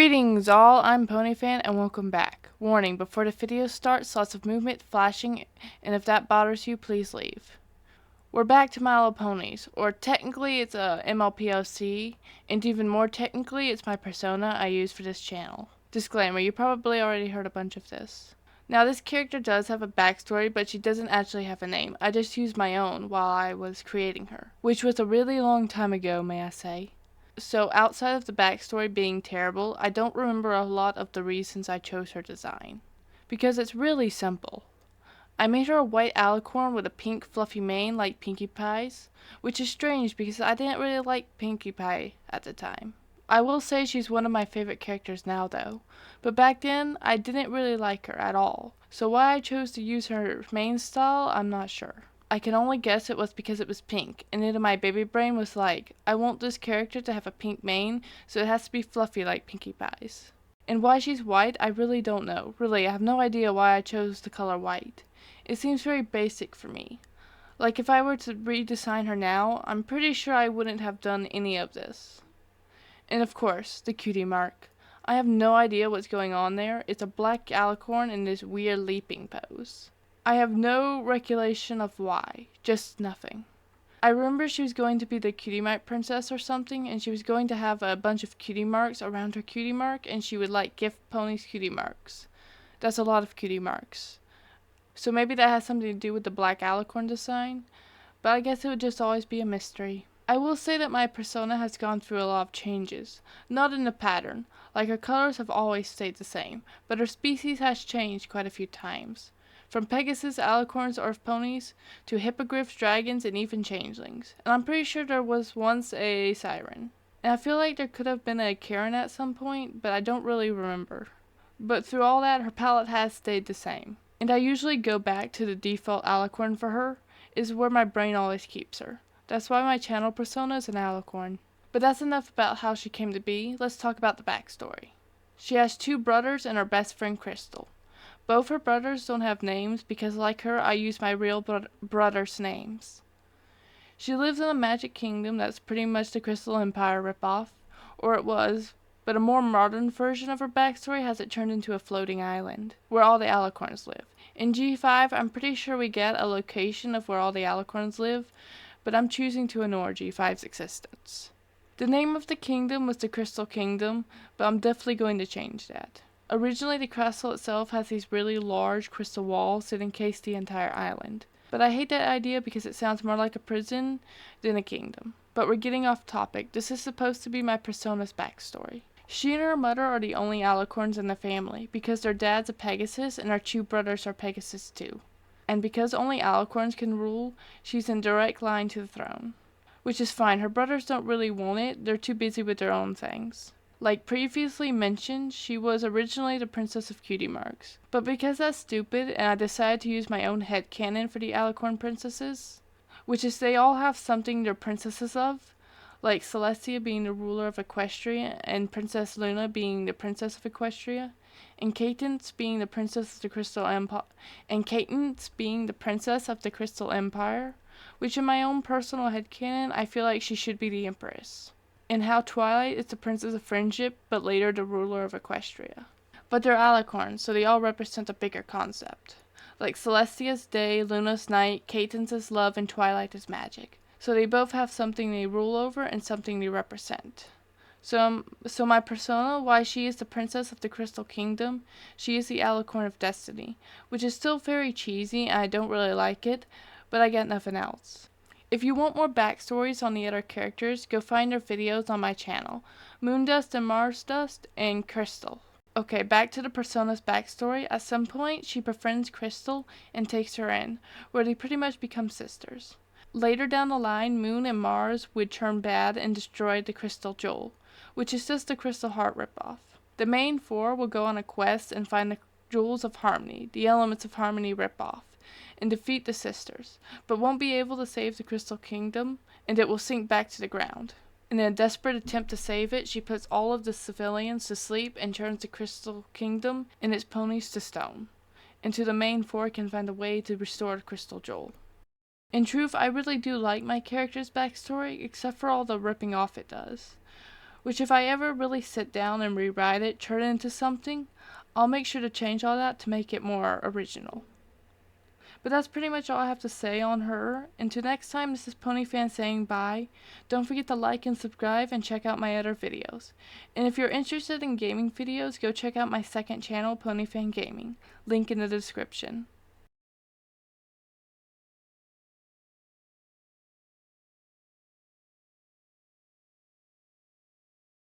Greetings all, I'm Ponyfan and welcome back. Warning, before the video starts, lots of movement, flashing, and if that bothers you, please leave. We're back to My Little Ponies, or technically it's a MLP, and even more technically it's my persona I use for this channel. Disclaimer, you probably already heard a bunch of this. Now this character does have a backstory, but she doesn't actually have a name. I just used my own while I was creating her, which was a really long time ago, may I say. So outside of the backstory being terrible, I don't remember a lot of the reasons I chose her design. Because it's really simple. I made her a white alicorn with a pink fluffy mane like Pinkie Pie's, which is strange because I didn't really like Pinkie Pie at the time. I will say she's one of my favorite characters now though, but back then I didn't really like her at all, so why I chose to use her mane style, I'm not sure. I can only guess it was because it was pink, and into my baby brain was like, I want this character to have a pink mane, so it has to be fluffy like Pinkie Pie's. And why she's white, I really don't know. Really, I have no idea why I chose the color white. It seems very basic for me. Like if I were to redesign her now, I'm pretty sure I wouldn't have done any of this. And of course, the cutie mark. I have no idea what's going on there. It's a black alicorn in this weird leaping pose. I have no recollection of why, just nothing. I remember she was going to be the cutie mark princess or something, and she was going to have a bunch of cutie marks around her cutie mark, and she would like gift ponies cutie marks. That's a lot of cutie marks. So maybe that has something to do with the black alicorn design, but I guess it would just always be a mystery. I will say that my persona has gone through a lot of changes, not in a pattern, like her colors have always stayed the same, but her species has changed quite a few times. From Pegasus, alicorns, or ponies, to hippogriffs, dragons, and even changelings. And I'm pretty sure there was once a siren. And I feel like there could have been a Karen at some point, but I don't really remember. But through all that, her palette has stayed the same. And I usually go back to the default alicorn for her, is where my brain always keeps her. That's why my channel persona is an alicorn. But that's enough about how she came to be, let's talk about the backstory. She has two brothers and her best friend Crystal. Both her brothers don't have names because like her, I use my real brothers' names. She lives in a magic kingdom that's pretty much the Crystal Empire ripoff, or it was, but a more modern version of her backstory has it turned into a floating island, where all the alicorns live. In G5, I'm pretty sure we get a location of where all the alicorns live, but I'm choosing to ignore G5's existence. The name of the kingdom was the Crystal Kingdom, but I'm definitely going to change that. Originally, the castle itself has these really large crystal walls that encase the entire island. But I hate that idea because it sounds more like a prison than a kingdom. But we're getting off topic. This is supposed to be my persona's backstory. She and her mother are the only alicorns in the family because their dad's a Pegasus and her two brothers are Pegasus too. And because only alicorns can rule, she's in direct line to the throne. Which is fine, her brothers don't really want it, they're too busy with their own things. Like previously mentioned, she was originally the Princess of Cutie Marks. But because that's stupid, and I decided to use my own headcanon for the alicorn princesses, which is they all have something they're princesses of, like Celestia being the ruler of Equestria, and Princess Luna being the princess of Equestria, and Cadence being the princess of the Crystal Empire, which in my own personal headcanon, I feel like she should be the Empress. And how Twilight is the princess of friendship, but later the ruler of Equestria. But they're alicorns, so they all represent a bigger concept. Like Celestia's day, Luna's night, Cadence's love, and Twilight is magic. So they both have something they rule over and something they represent. So my persona, why she is the princess of the Crystal Kingdom, she is the alicorn of destiny, which is still very cheesy and I don't really like it, but I got nothing else. If you want more backstories on the other characters, go find their videos on my channel, Moondust and Marsdust, and Crystal. Okay, back to the persona's backstory. At some point, she befriends Crystal and takes her in, where they pretty much become sisters. Later down the line, Moon and Mars would turn bad and destroy the Crystal Jewel, which is just the Crystal Heart ripoff. The main four will go on a quest and find the Jewels of Harmony, the Elements of Harmony ripoff, and defeat the sisters, but won't be able to save the Crystal Kingdom, and it will sink back to the ground. In a desperate attempt to save it, she puts all of the civilians to sleep and turns the Crystal Kingdom and its ponies to stone, until the main four can find a way to restore the Crystal Jewel. In truth, I really do like my character's backstory, except for all the ripping off it does, which if I ever really sit down and rewrite it, turn it into something, I'll make sure to change all that to make it more original. But that's pretty much all I have to say on her. Until next time, this is Ponyfan saying bye. Don't forget to like and subscribe and check out my other videos. And if you're interested in gaming videos, go check out my second channel, Ponyfan Gaming. Link in the description.